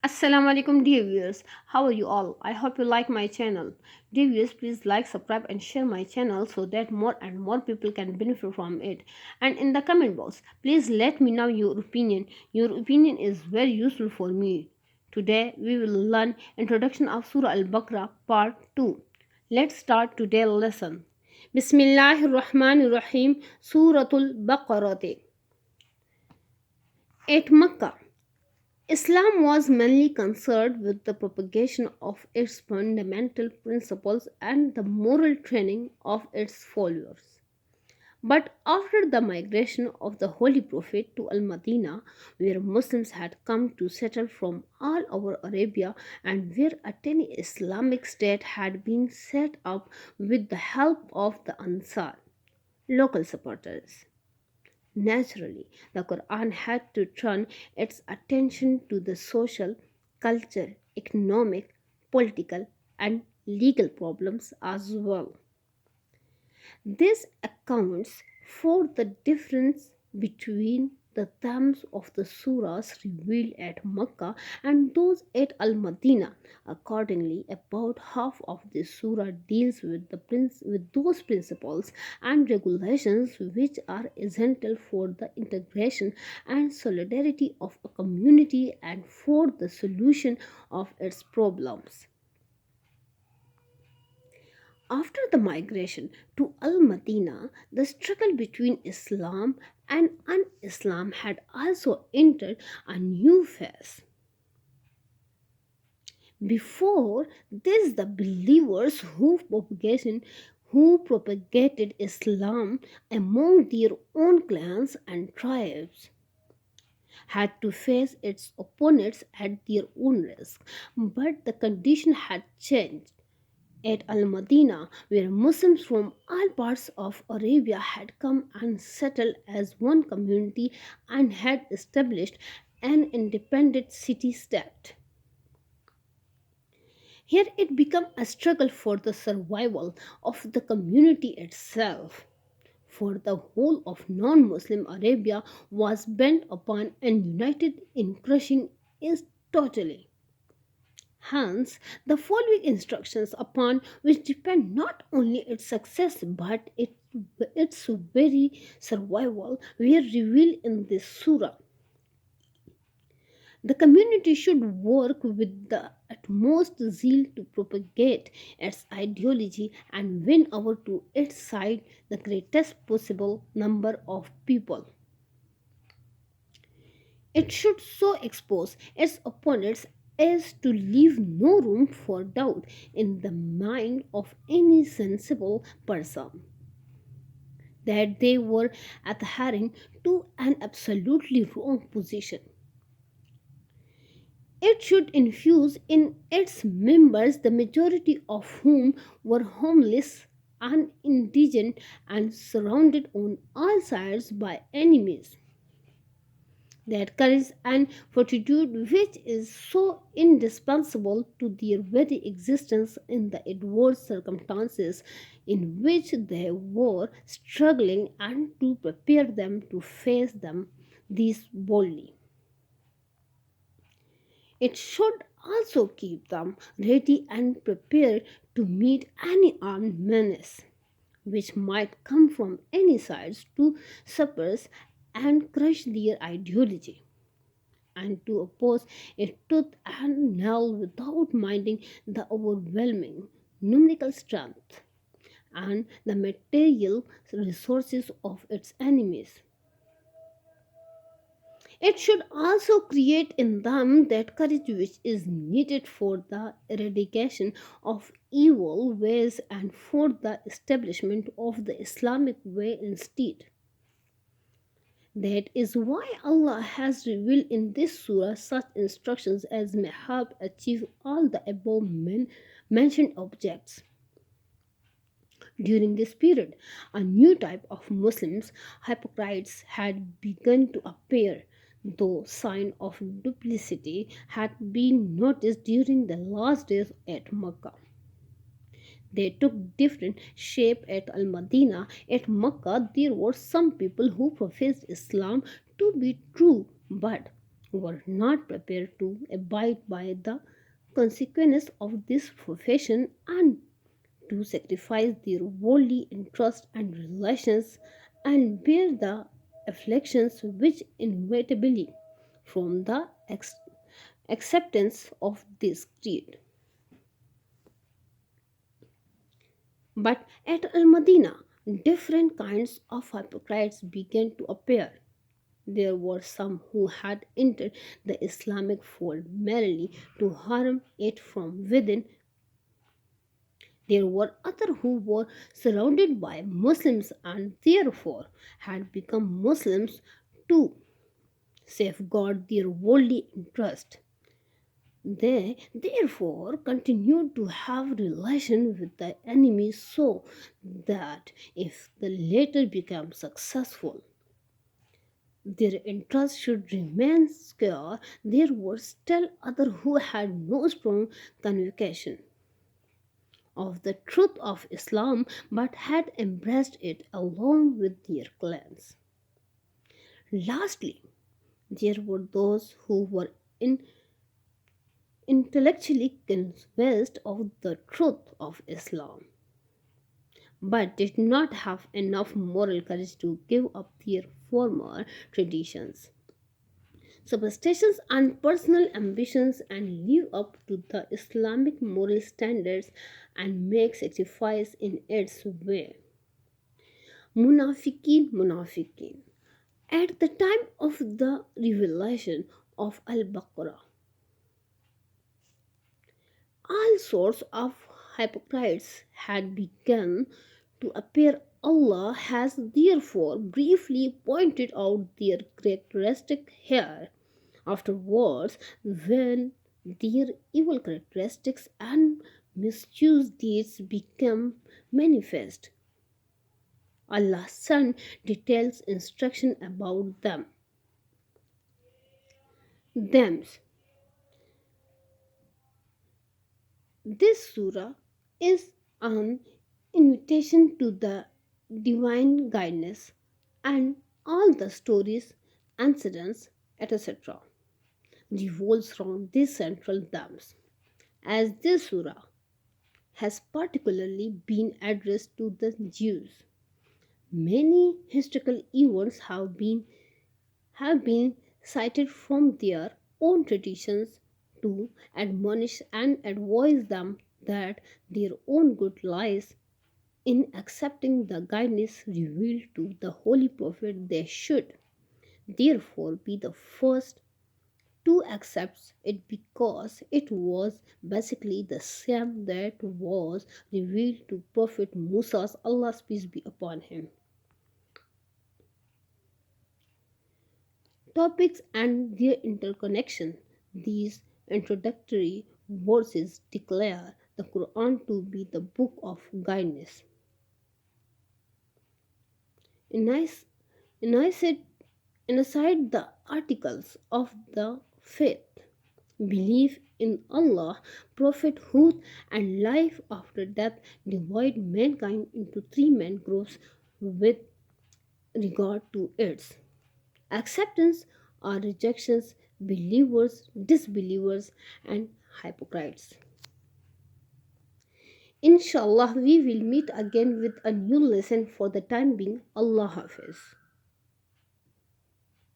Assalamu alaikum dear viewers. How are you all? I hope you like my channel. Dear viewers, please like, subscribe and share my channel so that more and more people can benefit from it. And in the comment box, please let me know your opinion. Your opinion is very useful for me. Today we will learn Introduction of Surah Al-Baqarah Part 2. Let's start today's lesson. Bismillahir Rahmanir Rahim Suratul Baqarah. At Makkah, Islam was mainly concerned with the propagation of its fundamental principles and the moral training of its followers. But after the migration of the Holy Prophet to Al Madinah, where Muslims had come to settle from all over Arabia and where a tiny Islamic state had been set up with the help of the Ansar, local supporters. Naturally, the Quran had to turn its attention to the social, culture, economic, political, and legal problems as well. This accounts for the difference between the themes of the surahs revealed at Makkah and those at Al Madinah. Accordingly, about half of the surah deals with with those principles and regulations which are essential for the integration and solidarity of a community and for the solution of its problems. After the migration to Al Madinah, the struggle between Islam and un Islam had also entered a new phase. Before this, the believers who propagated Islam among their own clans and tribes had to face its opponents at their own risk. But the condition had changed at Al Madinah, where Muslims from all parts of Arabia had come and settled as one community and had established an independent city state. Here it became a struggle for the survival of the community itself. For the whole of non Muslim Arabia was bent upon and united in crushing it totally. Hence, the following instructions upon which depend not only its success but its very survival were revealed in this surah. The community should work with the utmost zeal to propagate its ideology and win over to its side the greatest possible number of people. It should so expose its opponents as to leave no room for doubt in the mind of any sensible person that they were adhering to an absolutely wrong position. It should infuse in its members, the majority of whom were homeless and indigent and surrounded on all sides by enemies, that courage and fortitude which is so indispensable to their very existence in the adverse circumstances in which they were struggling, and to prepare them to face them these boldly. It should also keep them ready and prepared to meet any armed menace which might come from any sides to suppress and crush their ideology, and to oppose it tooth and nail without minding the overwhelming numerical strength and the material resources of its enemies. It should also create in them that courage which is needed for the eradication of evil ways and for the establishment of the Islamic way instead. That is why Allah has revealed in this surah such instructions as may help achieve all the above mentioned objects. During this period, a new type of Muslims, hypocrites, had begun to appear, though sign of duplicity had been noticed during the last days at Makkah. They took different shape at Al Madinah. At Makkah, there were some people who professed Islam to be true, but were not prepared to abide by the consequences of this profession and to sacrifice their worldly interests and relations and bear the afflictions which inevitably from the acceptance of this creed. But at Al Madinah, different kinds of hypocrites began to appear. There were some who had entered the Islamic fold merely to harm it from within. There were others who were surrounded by Muslims and therefore had become Muslims to safeguard their worldly interest. They therefore continued to have relation with the enemy so that if the latter became successful, their interest should remain secure. There were still others who had no strong conviction of the truth of Islam but had embraced it along with their clans. Lastly, there were those who were intellectually convinced of the truth of Islam but did not have enough moral courage to give up their former traditions, superstitions, and personal ambitions and live up to the Islamic moral standards and make sacrifice in its way. Munafiqeen. At the time of the revelation of Al Baqarah, all sorts of hypocrites had begun to appear. Allah has therefore briefly pointed out their characteristic here. Afterwards, when their evil characteristics and mischievous deeds become manifest, Allah sent details instruction about them. This surah is an invitation to the divine guidance and all the stories, incidents, etc. revolves around these central themes. As this surah has particularly been addressed to the Jews, many historical events have been cited from their own traditions to admonish and advise them that their own good lies in accepting the guidance revealed to the Holy Prophet. They should therefore be the first to accept it because it was basically the same that was revealed to Prophet Musa's Allah's peace be upon him. Topics and their interconnection. These introductory verses declare the Quran to be the book of guidance. Inice- Inside inside the articles of the faith, belief in Allah, prophethood, and life after death divide mankind into three main groups with regard to its acceptance or rejections, believers, disbelievers, and hypocrites. Inshallah, we will meet again with a new lesson. For the time being, Allah Hafiz.